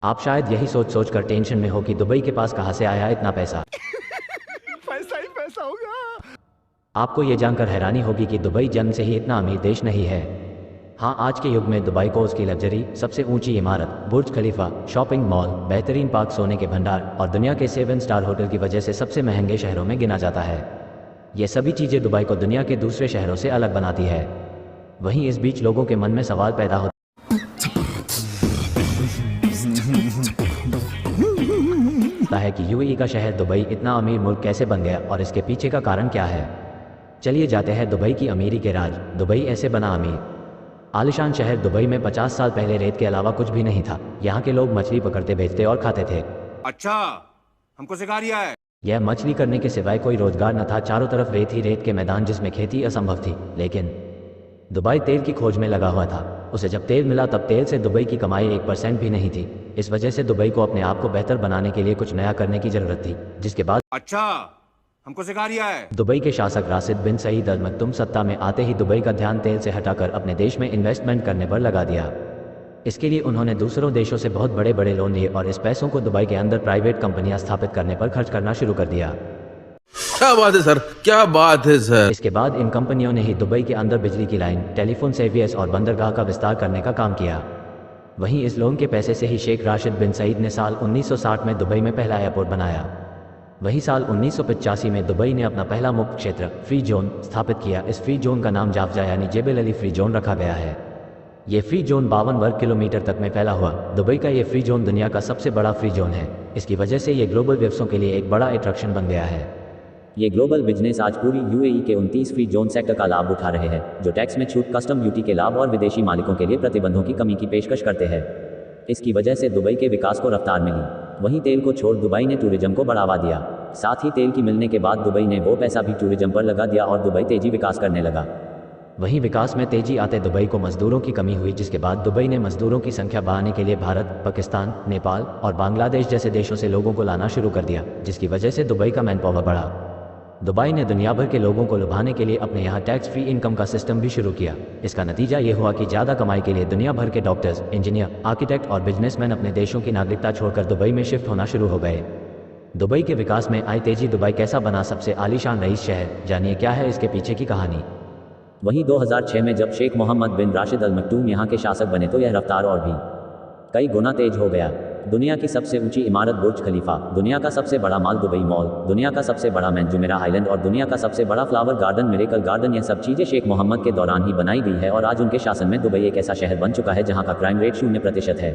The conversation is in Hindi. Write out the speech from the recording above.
आप शायद यही सोच सोच कर टेंशन में हो कि दुबई के पास कहाँ से आया इतना पैसा। पैसा ही पैसा होगा। आपको ये जानकर हैरानी होगी कि दुबई जन्म से ही इतना अमीर देश नहीं है। हाँ, आज के युग में दुबई को उसकी लग्जरी, सबसे ऊंची इमारत, बुर्ज खलीफा, शॉपिंग मॉल, बेहतरीन पार्क, सोने के भंडार और दुनिया के 7 स्टार होटल की वजह से सबसे महंगे शहरों में गिना जाता है। ये सभी चीज़ें दुबई को दुनिया के दूसरे शहरों से अलग बनाती है। वहीं इस बीच लोगों के मन में सवाल पैदा होता है कि यूएई का शहर दुबई इतना अमीर मुल्क कैसे बन गया और इसके पीछे का कारण क्या है। चलिए जाते हैं दुबई की अमीरी के राज। दुबई ऐसे बना अमीर। आलिशान शहर दुबई में 50 साल पहले रेत के अलावा कुछ भी नहीं था। यहाँ के लोग मछली पकड़ते, बेचते और खाते थे। अच्छा, हमको सिखा रिया है। यह मछली करने के सिवाय कोई रोजगार न था। चारों तरफ रेत ही रेत के मैदान जिसमें खेती असंभव थी। लेकिन दुबई तेल की खोज में लगा हुआ था। उसे जब तेल मिला तब तेल से दुबई की कमाई 1% भी नहीं थी। इस वजह से दुबई को अपने आप को बेहतर बनाने के लिए कुछ नया करने की जरूरत थी, जिसके बाद अच्छा, हमको सिखा रिया है। दुबई के शासक राशिद बिन सईद अल मक्तूम सत्ता में आते ही दुबई का ध्यान तेल से हटाकर अपने देश में इन्वेस्टमेंट करने पर लगा दिया। इसके लिए उन्होंने दूसरों देशों से बहुत बड़े बड़े लोन लिए और इस पैसों को दुबई के अंदर प्राइवेट कंपनियां स्थापित करने पर खर्च करना शुरू कर दिया। क्या बात है सर, क्या बात है सर। इसके बाद इन कंपनियों ने ही दुबई के अंदर बिजली की लाइन, टेलीफोन सर्विस और बंदरगाह का विस्तार करने का काम किया। वहीं इस लोन के पैसे से ही शेख राशिद बिन सईद ने साल 1960 में दुबई में पहला एयरपोर्ट बनाया। वहीं साल 1985 में दुबई ने अपना पहला मुक्त क्षेत्र फ्री जोन स्थापित किया। इस फ्री जोन का नाम जाफजा यानी जेबेल अली फ्री जोन रखा गया है। ये फ्री जोन 52 वर्ग किलोमीटर तक में फैला हुआ। दुबई का ये फ्री जोन दुनिया का सबसे बड़ा फ्री जोन है। इसकी वजह से ये ग्लोबल व्यवसायों के लिए एक बड़ा अट्रैक्शन बन गया है। ये ग्लोबल बिजनेस आज पूरी यूएई के 29 फ्री जोन सेक्टर का लाभ उठा रहे हैं, जो टैक्स में छूट, कस्टम ड्यूटी के लाभ और विदेशी मालिकों के लिए प्रतिबंधों की कमी की पेशकश करते हैं। इसकी वजह से दुबई के विकास को रफ्तार मिली। वहीं तेल को छोड़ दुबई ने टूरिज्म को बढ़ावा दिया। साथ ही तेल की मिलने के बाद दुबई ने वो पैसा भी टूरिज्म पर लगा दिया और दुबई तेजी विकास करने लगा। वहीं विकास में तेजी आते दुबई को मजदूरों की कमी हुई, जिसके बाद दुबई ने मजदूरों की संख्या बढ़ाने के लिए भारत, पाकिस्तान, नेपाल और बांग्लादेश जैसे देशों से लोगों को लाना शुरू कर दिया, जिसकी वजह से दुबई का मैन पावर बढ़ा। दुबई ने दुनिया भर के लोगों को लुभाने के लिए अपने यहाँ टैक्स फ्री इनकम का सिस्टम भी शुरू किया। इसका नतीजा ये हुआ कि ज़्यादा कमाई के लिए दुनिया भर के डॉक्टर्स, इंजीनियर, आर्किटेक्ट और बिजनेसमैन अपने देशों की नागरिकता छोड़कर दुबई में शिफ्ट होना शुरू हो गए। दुबई के विकास में आई तेजी। दुबई कैसा बना सबसे आलीशान रईस शहर, जानिए क्या है इसके पीछे की कहानी। वहीं 2006 में जब शेख मोहम्मद बिन राशिद अल मक्तूम यहाँ के शासक बने तो यह रफ्तार और भी कई गुना तेज हो गया। दुनिया की सबसे ऊंची इमारत बुर्ज खलीफा, दुनिया का सबसे बड़ा मॉल दुबई मॉल, दुनिया का सबसे बड़ा जुमेराह आइलैंड और दुनिया का सबसे बड़ा फ्लावर गार्डन मिरेकल गार्डन, यह सब चीजें शेख मोहम्मद के दौरान ही बनाई गई है और आज उनके शासन में दुबई एक ऐसा शहर बन चुका है जहां का क्राइम रेट 0% है।